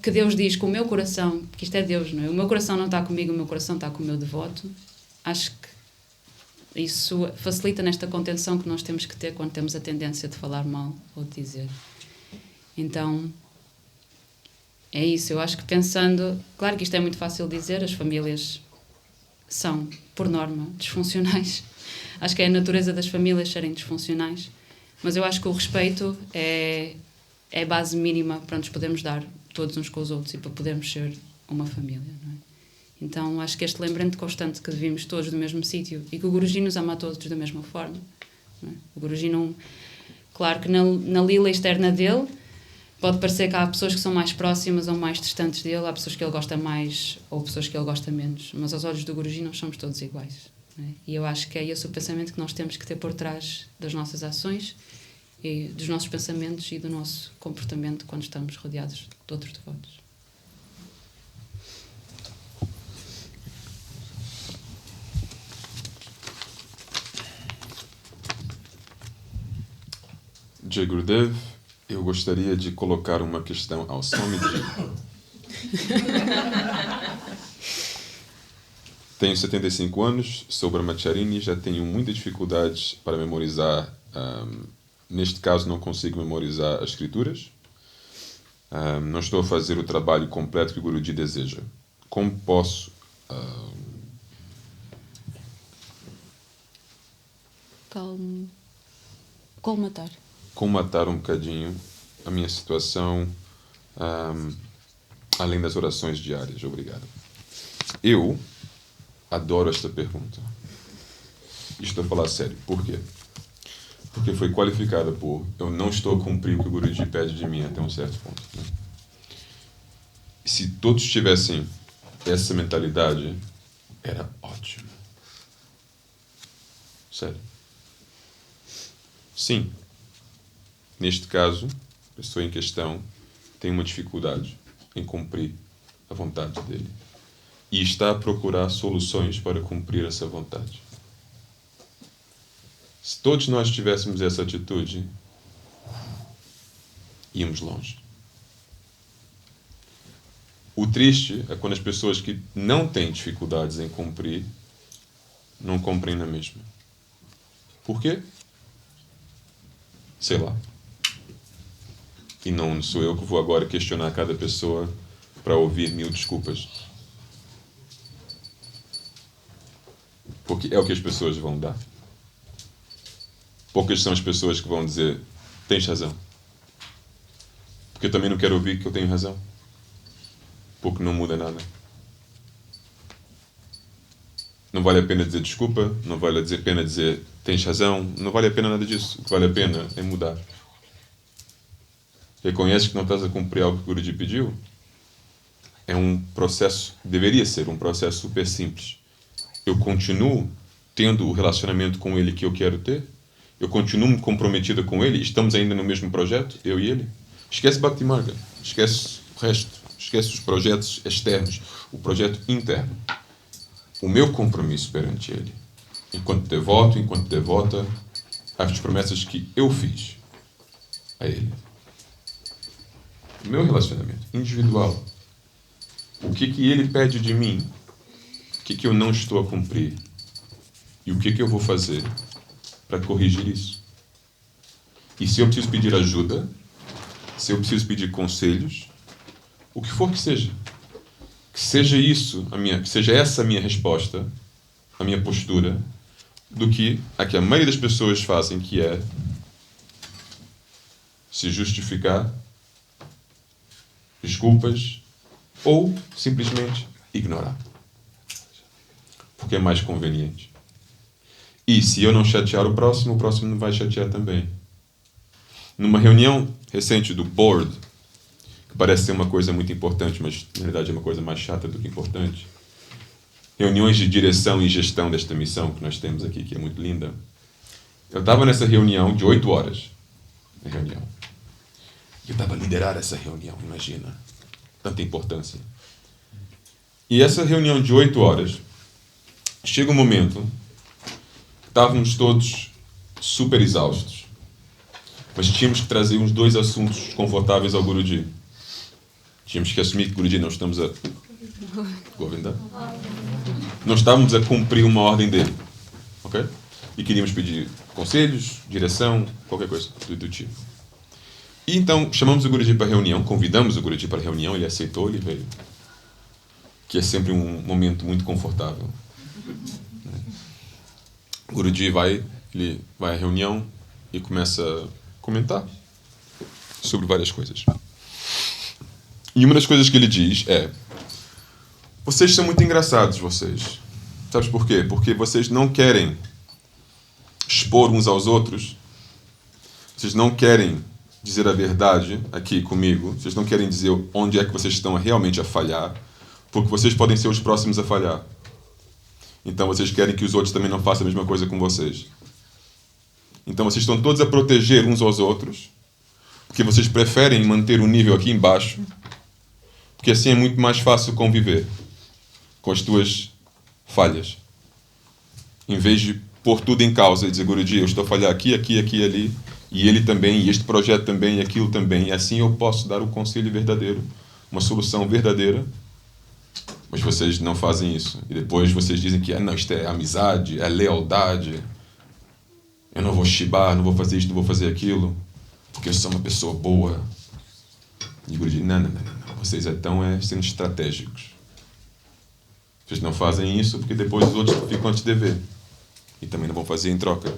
que Deus diz com o meu coração, que isto é Deus, não é? O meu coração não está comigo, o meu coração está com o meu devoto, acho que isso facilita nesta contenção que nós temos que ter quando temos a tendência de falar mal ou de dizer. Então, é isso. Eu acho que pensando... Claro que isto é muito fácil dizer, as famílias são, por norma, disfuncionais. Acho que é a natureza das famílias serem disfuncionais. Mas eu acho que o respeito é a base mínima para nos podermos dar todos uns com os outros e para podermos ser uma família, não é? Então acho que este lembrante constante que vivemos todos do mesmo sítio e que o Guruji nos ama a todos da mesma forma, não é? O Guruji não... Claro que na lila externa dele pode parecer que há pessoas que são mais próximas ou mais distantes dele, há pessoas que ele gosta mais ou pessoas que ele gosta menos, mas aos olhos do Guruji nós somos todos iguais, não é? E eu acho que é esse o pensamento que nós temos que ter por trás das nossas ações e dos nossos pensamentos e do nosso comportamento quando estamos rodeados de outros devotos. Jai Gurudev, eu gostaria de colocar uma questão ao Swamiji. Tenho 75 anos, sou brahmacharini, já tenho muitas dificuldades para memorizar. Neste caso, não consigo memorizar as escrituras. Não estou a fazer o trabalho completo que o Guruji deseja. Como posso... colmatar um bocadinho a minha situação, além das orações diárias? Obrigado. Eu adoro esta pergunta. Estou a falar sério. Por quê? Porque foi qualificada por eu não estou a cumprir o que o Guruji pede de mim até um certo ponto, né? Se todos tivessem essa mentalidade, era ótimo. Sério. Sim. Neste caso, a pessoa em questão tem uma dificuldade em cumprir a vontade dele e está a procurar soluções para cumprir essa vontade. Se todos nós tivéssemos essa atitude, íamos longe. O triste é quando as pessoas que não têm dificuldades em cumprir, não cumprem na mesma. Por quê? Sei lá. E não sou eu que vou agora questionar cada pessoa para ouvir 1000 desculpas. Porque é o que as pessoas vão dar. Poucas são as pessoas que vão dizer, tens razão. Porque eu também não quero ouvir que eu tenho razão. Porque não muda nada. Não vale a pena dizer desculpa, não vale a pena dizer tens razão, não vale a pena nada disso. O que vale a pena é mudar. Reconhece que não estás a cumprir algo que o Guruji pediu? É um processo, deveria ser um processo super simples. Eu continuo tendo o relacionamento com ele que eu quero ter? Eu continuo comprometida com ele? Estamos ainda no mesmo projeto, eu e ele? Esquece Bhakti Marga, esquece o resto, esquece os projetos externos, o projeto interno. O meu compromisso perante ele, enquanto devoto, enquanto devota, as promessas que eu fiz a ele. O meu relacionamento individual. O que ele pede de mim? O que eu não estou a cumprir? E o que eu vou fazer para corrigir isso? E se eu preciso pedir ajuda, se eu preciso pedir conselhos, o que for que seja isso, que seja essa a minha resposta, a minha postura, do que a que a maioria das pessoas fazem, que é se justificar, desculpas, ou simplesmente ignorar. Porque é mais conveniente. E se eu não chatear o próximo não vai chatear também. Numa reunião recente do board, que parece ser uma coisa muito importante, mas na verdade é uma coisa mais chata do que importante, reuniões de direção e gestão desta missão que nós temos aqui, que é muito linda. Eu estava nessa reunião de 8 horas. Eu estava a liderar essa reunião, imagina. Tanta importância. E essa reunião de 8 horas, chega um momento, estávamos todos super exaustos, mas tínhamos que trazer uns 2 assuntos desconfortáveis ao Guruji. Tínhamos que assumir que Guruji não estamos a... Govinda? Não estávamos a cumprir uma ordem dele. Ok? E queríamos pedir conselhos, direção, qualquer coisa do tipo. E então chamamos o Guruji para a reunião, convidamos o Guruji para a reunião, ele aceitou, ele veio. Que é sempre um momento muito confortável. O Guruji vai à reunião e começa a comentar sobre várias coisas. E uma das coisas que ele diz é: vocês são muito engraçados, vocês. Sabes por quê? Porque vocês não querem expor uns aos outros. Vocês não querem dizer a verdade aqui comigo. Vocês não querem dizer onde é que vocês estão realmente a falhar, porque vocês podem ser os próximos a falhar. Então vocês querem que os outros também não façam a mesma coisa com vocês. Então vocês estão todos a proteger uns aos outros, porque vocês preferem manter o nível aqui embaixo, porque assim é muito mais fácil conviver com as tuas falhas. Em vez de pôr tudo em causa e dizer: Guruji, eu estou a falhar aqui, aqui, aqui, ali, e ele também, e este projeto também, e aquilo também, e assim eu posso dar um conselho verdadeiro, uma solução verdadeira. Mas vocês não fazem isso. E depois vocês dizem que não, isto é amizade, é lealdade. Eu não vou chibar, não vou fazer isto, não vou fazer aquilo, porque eu sou uma pessoa boa. E o Guruji: não. Vocês estão sendo estratégicos. Vocês não fazem isso porque depois os outros ficam a te dever. E também não vão fazer em troca.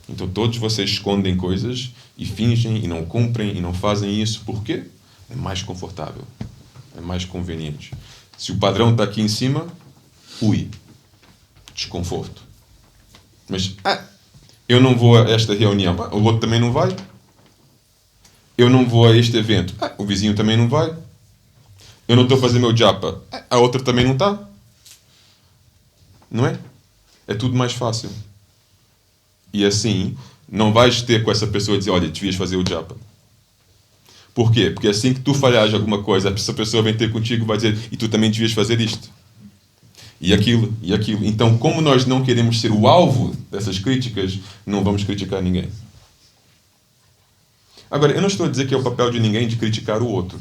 Então todos vocês escondem coisas e fingem e não cumprem e não fazem isso. Por quê? É mais confortável. É mais conveniente. Se o padrão está aqui em cima, desconforto. Mas, eu não vou a esta reunião. O outro também não vai. Eu não vou a este evento. O vizinho também não vai. Eu não estou a fazer meu japa. A outra também não está. Não é? É tudo mais fácil. E assim, não vais ter com essa pessoa dizer: olha, devias fazer o japa. Por quê? Porque assim que tu falhares alguma coisa, essa pessoa vem ter contigo e vai dizer: e tu também devias fazer isto. E aquilo, e aquilo. Então, como nós não queremos ser o alvo dessas críticas, não vamos criticar ninguém. Agora, eu não estou a dizer que é o papel de ninguém de criticar o outro.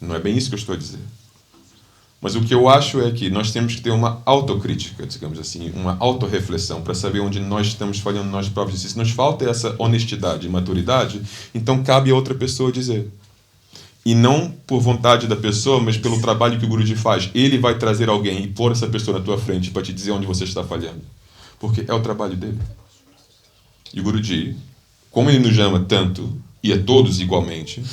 Não é bem isso que eu estou a dizer. Mas o que eu acho é que nós temos que ter uma autocrítica, digamos assim, uma autorreflexão para saber onde nós estamos falhando nós próprios. Se nos falta essa honestidade e maturidade, então cabe a outra pessoa dizer. E não por vontade da pessoa, mas pelo trabalho que o Guruji faz. Ele vai trazer alguém e pôr essa pessoa na tua frente para te dizer onde você está falhando. Porque é o trabalho dele. E o Guruji, como ele nos ama tanto, e a todos igualmente,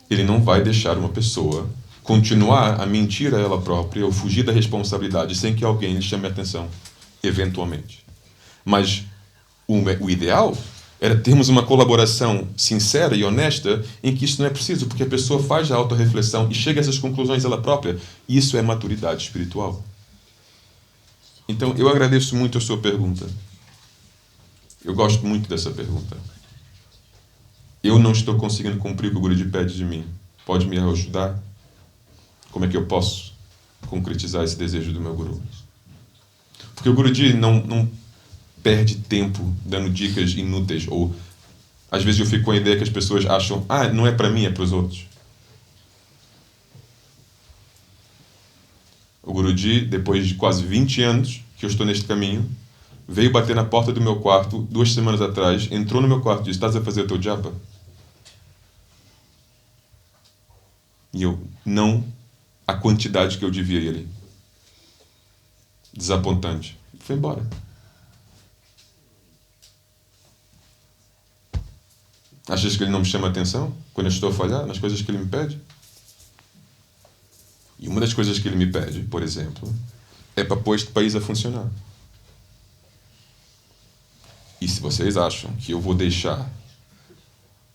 ele não vai deixar uma pessoa continuar a mentir a ela própria ou fugir da responsabilidade sem que alguém lhe chame a atenção, eventualmente. Mas o ideal era termos uma colaboração sincera e honesta em que isso não é preciso, porque a pessoa faz a autorreflexão e chega a essas conclusões ela própria. Isso é maturidade espiritual. Então, eu agradeço muito a sua pergunta. Eu gosto muito dessa pergunta. Eu não estou conseguindo cumprir o que o Guruji pede de mim. Pode me ajudar? Como é que eu posso concretizar esse desejo do meu Guru? Porque o Guruji não perde tempo dando dicas inúteis. Ou, às vezes, eu fico com a ideia que as pessoas acham: não é para mim, é para os outros. O Guruji, depois de quase 20 anos que eu estou neste caminho, veio bater na porta do meu quarto 2 semanas atrás, entrou no meu quarto e disse: estás a fazer o teu japa? E eu, não a quantidade que eu devia ir ali. Desapontante. Foi embora. Achas que ele não me chama atenção quando eu estou a falhar nas coisas que ele me pede? E uma das coisas que ele me pede, por exemplo, é para pôr este país a funcionar. E se vocês acham que eu vou deixar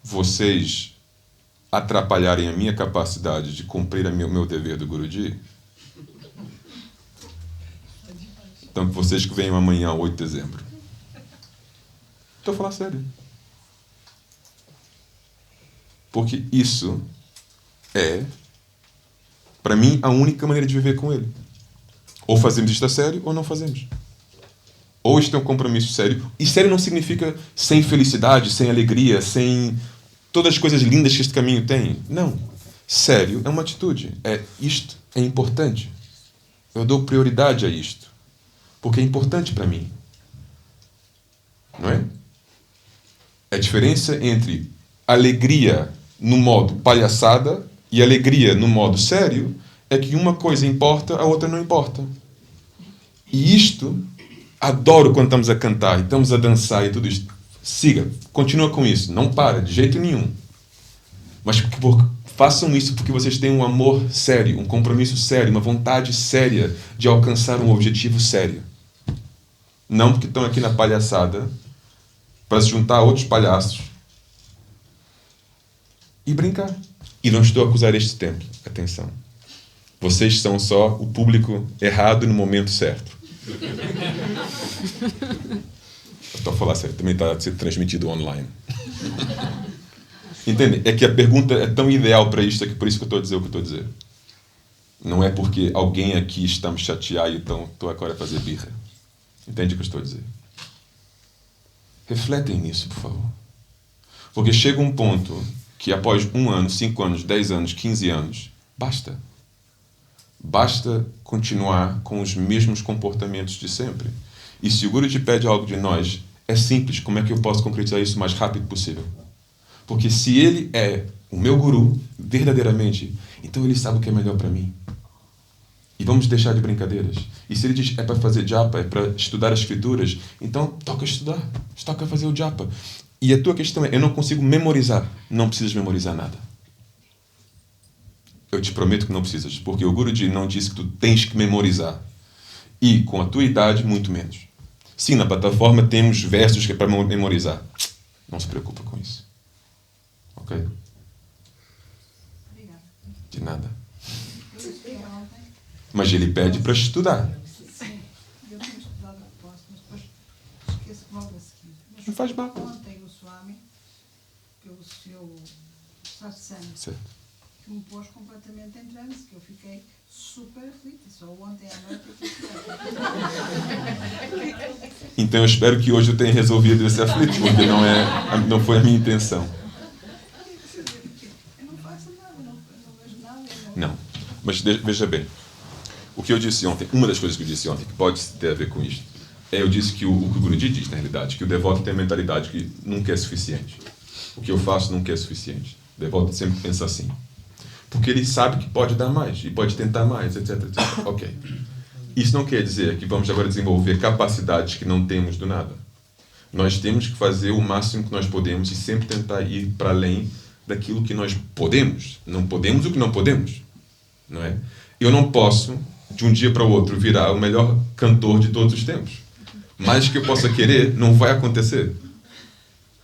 vocês atrapalharem a minha capacidade de cumprir o meu dever do Guruji, então vocês que venham amanhã, 8 de dezembro. Estou a falar sério. Porque isso é, para mim, a única maneira de viver com ele. Ou fazemos isto a sério, ou não fazemos. Ou isto é um compromisso sério. E sério não significa sem felicidade, sem alegria, sem todas as coisas lindas que este caminho tem. Não. Sério é uma atitude. Isto é importante. Eu dou prioridade a isto. Porque é importante para mim. Não é? A diferença entre alegria no modo palhaçada e alegria no modo sério é que uma coisa importa, a outra não importa. E isto adoro quando estamos a cantar e estamos a dançar e tudo isto. Siga, continua com isso, não para, de jeito nenhum. Mas façam isso porque vocês têm um amor sério, um compromisso sério, uma vontade séria de alcançar um objetivo sério. Não porque estão aqui na palhaçada para se juntar a outros palhaços e brincar. E não estou a acusar este templo. Atenção. Vocês são só o público errado no momento certo. Estou a falar sério, também está a ser transmitido online. Entende? É que a pergunta é tão ideal para isto, é que por isso que eu estou a dizer o que eu estou a dizer. Não é porque alguém aqui está me chatear e então estou agora a fazer birra. Entende o que eu estou a dizer? Refletem nisso, por favor. Porque chega um ponto que após 1 ano, 5 anos, 10 anos, 15 anos, basta. Basta continuar com os mesmos comportamentos de sempre. E se o Guru te pede algo de nós, é simples. Como é que eu posso concretizar isso o mais rápido possível? Porque se ele é o meu Guru, verdadeiramente, então ele sabe o que é melhor para mim. E vamos deixar de brincadeiras. E se ele diz é para fazer japa, é para estudar as escrituras, então toca estudar, toca fazer o japa. E a tua questão é, eu não consigo memorizar. Não precisas memorizar nada. Eu te prometo que não precisas, porque o Guruji não disse que tu tens que memorizar. E com a tua idade, muito menos. Sim, na plataforma temos versos que é para memorizar. Não se preocupa com isso. Ok? Obrigada. De nada. Mas ele pede para estudar. Sim, eu tenho estudado o que posso, mas depois esqueço logo a seguir. Mas Não faz mal. ontem o Swami, pelo seu satsang, Certo. que me pôs completamente em transe, que eu fiquei super aflita. Só ontem à noite eu fiquei Então eu espero que hoje eu tenha resolvido esse aflito, porque não foi a minha intenção. Eu não faço nada, não vejo nada. Não. Mas veja bem. O que eu disse ontem, uma das coisas que eu disse ontem, que pode ter a ver com isto, eu disse que o que o Guruji diz, na realidade, que o devoto tem a mentalidade que nunca é suficiente. O que eu faço nunca é suficiente. O devoto sempre pensa assim. Porque ele sabe que pode dar mais, e pode tentar mais, etc, etc. Ok. Isso não quer dizer que vamos agora desenvolver capacidades que não temos do nada. Nós temos que fazer o máximo que nós podemos e sempre tentar ir para além daquilo que nós podemos. Não podemos o que não podemos. Não é? Eu não posso, de um dia para o outro, virar o melhor cantor de todos os tempos. Mais que eu possa querer, não vai acontecer.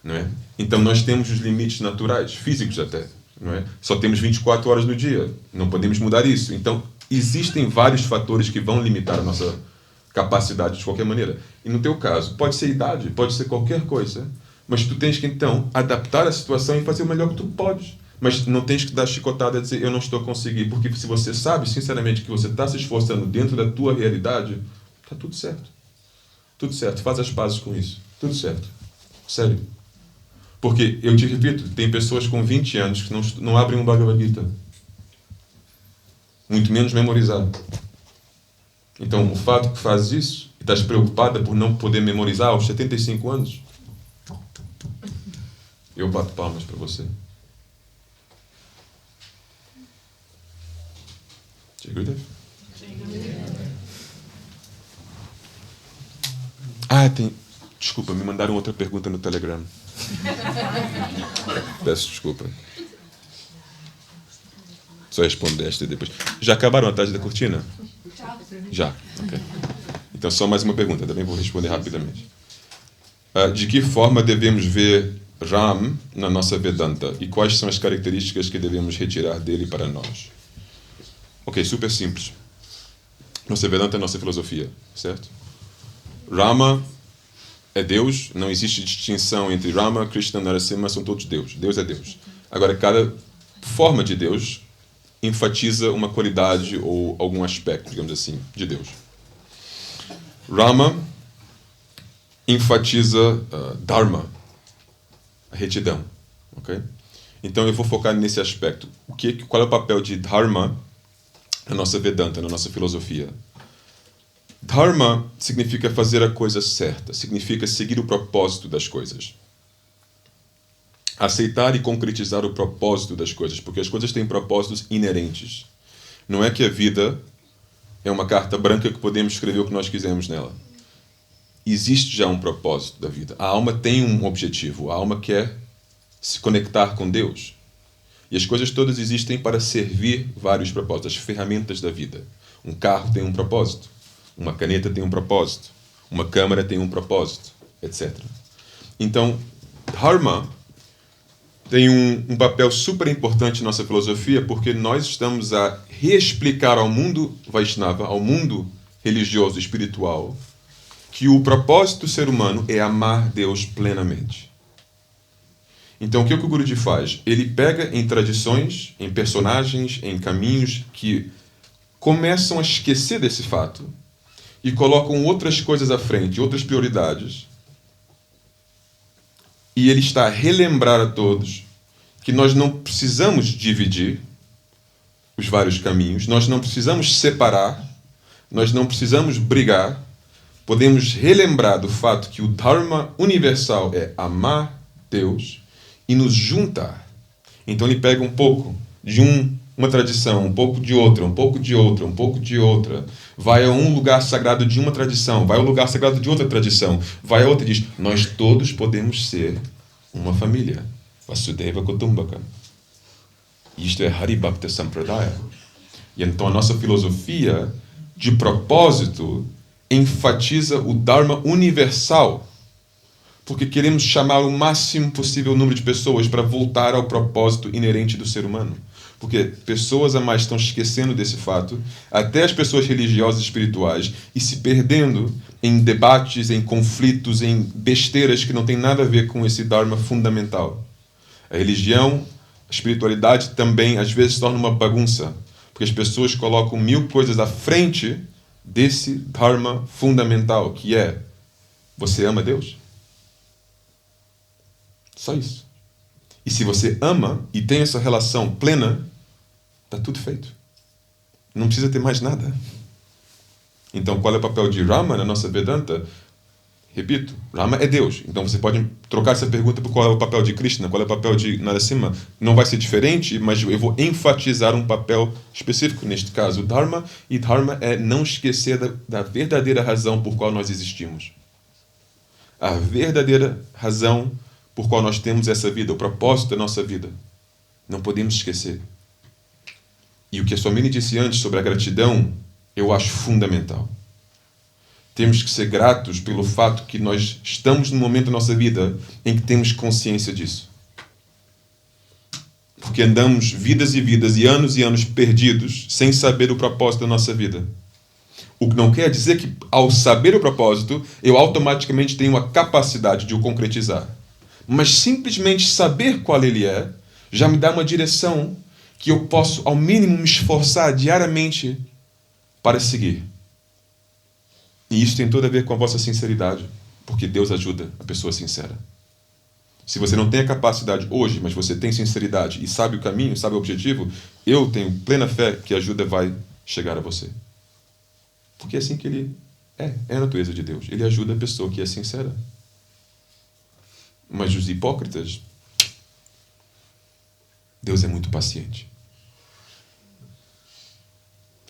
Não é? Então nós temos os limites naturais, físicos até. Não é? Só temos 24 horas no dia. Não podemos mudar isso. Então existem vários fatores que vão limitar a nossa capacidade de qualquer maneira. E no teu caso, pode ser idade, pode ser qualquer coisa, mas tu tens que então adaptar a situação e fazer o melhor que tu podes. Mas não tens que dar chicotada e dizer eu não estou conseguindo, porque se você sabe sinceramente que você está se esforçando dentro da tua realidade, está tudo certo. Tudo certo, faz as pazes com isso. Tudo certo. Sério. Porque, eu te repito, tem pessoas com 20 anos que não abrem um Bhagavad Gita. Muito menos memorizar. Então, o fato que fazes isso, e estás preocupada por não poder memorizar aos 75 anos, eu bato palmas para você. Gurudev? Tem... Desculpa, me mandaram outra pergunta no Telegram. Peço desculpa. Só respondo esta depois. Já acabaram a tarde da cortina? Já. Ok. Então, só mais uma pergunta. Também vou responder rapidamente. De que forma devemos ver Ram na nossa Vedanta? E quais são as características que devemos retirar dele para nós? Ok, super simples. Nossa Vedanta é nossa filosofia, certo? Rama é Deus, não existe distinção entre Rama, Krishna, Narasimha, são todos Deus. Deus é Deus. Agora, cada forma de Deus enfatiza uma qualidade ou algum aspecto, digamos assim, de Deus. Rama enfatiza Dharma, a retidão. Okay? Então eu vou focar nesse aspecto. Qual é o papel de Dharma na nossa Vedanta, na nossa filosofia? Dharma significa fazer a coisa certa, significa seguir o propósito das coisas. Aceitar e concretizar o propósito das coisas, porque as coisas têm propósitos inerentes. Não é que a vida é uma carta branca que podemos escrever o que nós quisermos nela. existe já um propósito da vida. A alma tem um objetivo. A alma quer se conectar com Deus. E as coisas todas existem para servir vários propósitos, as ferramentas da vida. Um carro tem um propósito, uma caneta tem um propósito, uma câmara tem um propósito, etc. Então, Dharma tem um papel super importante na nossa filosofia, porque nós estamos a reexplicar ao mundo Vaishnava, ao mundo religioso e espiritual, que o propósito do ser humano é amar Deus plenamente. Então, o que o Guruji faz? Ele pega em tradições, em personagens, em caminhos que começam a esquecer desse fato e colocam outras coisas à frente, outras prioridades. E ele está a relembrar a todos que nós não precisamos dividir os vários caminhos, nós não precisamos separar, nós não precisamos brigar. Podemos relembrar do fato que o Dharma universal é amar Deus e nos juntar. Então ele pega um pouco de uma tradição, um pouco de outra, um pouco de outra, um pouco de outra. Vai a um lugar sagrado de uma tradição, vai ao lugar sagrado de outra tradição, vai a outra e diz, nós todos podemos ser uma família. Vasudeva Kutumbakam. Isto é Hari Bhakti Sampradaya. E então a nossa filosofia de propósito enfatiza o Dharma universal, porque queremos chamar o máximo possível número de pessoas para voltar ao propósito inerente do ser humano. Porque pessoas a mais estão esquecendo desse fato, até as pessoas religiosas e espirituais, e se perdendo em debates, em conflitos, em besteiras que não tem nada a ver com esse Dharma fundamental. A religião, a espiritualidade também, às vezes, se torna uma bagunça, porque as pessoas colocam 1000 coisas à frente desse Dharma fundamental, que é, você ama Deus? Só isso. E se você ama e tem essa relação plena, está tudo feito. Não precisa ter mais nada. Então, qual é o papel de Rama na nossa Vedanta? Repito, Rama é Deus. Então, você pode trocar essa pergunta por qual é o papel de Krishna, qual é o papel de Narasimha. Não vai ser diferente, mas eu vou enfatizar um papel específico, neste caso, Dharma. E Dharma é não esquecer da verdadeira razão por qual nós existimos. A verdadeira razão por qual nós temos essa vida, o propósito da nossa vida. Não podemos esquecer. E o que a Swamini disse antes sobre a gratidão, eu acho fundamental. Temos que ser gratos pelo fato que nós estamos num momento da nossa vida em que temos consciência disso. Porque andamos vidas e vidas e anos perdidos sem saber o propósito da nossa vida. O que não quer dizer que, ao saber o propósito, eu automaticamente tenho a capacidade de o concretizar. Mas simplesmente saber qual ele é, já me dá uma direção que eu posso, ao mínimo, me esforçar diariamente para seguir. E isso tem tudo a ver com a vossa sinceridade, porque Deus ajuda a pessoa sincera. Se você não tem a capacidade hoje, mas você tem sinceridade e sabe o caminho, sabe o objetivo, eu tenho plena fé que a ajuda vai chegar a você. Porque é assim que ele é a natureza de Deus. Ele ajuda a pessoa que é sincera. Mas os hipócritas, Deus é muito paciente.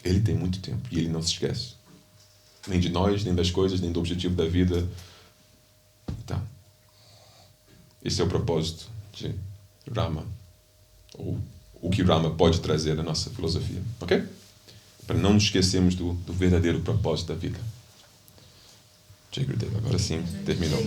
Ele tem muito tempo e ele não se esquece. Nem de nós, nem das coisas, nem do objetivo da vida. Então, esse é o propósito de Rama. Ou o que Rama pode trazer na nossa filosofia. Ok? Para não nos esquecermos do verdadeiro propósito da vida. Jai Gurudev, agora sim, terminou.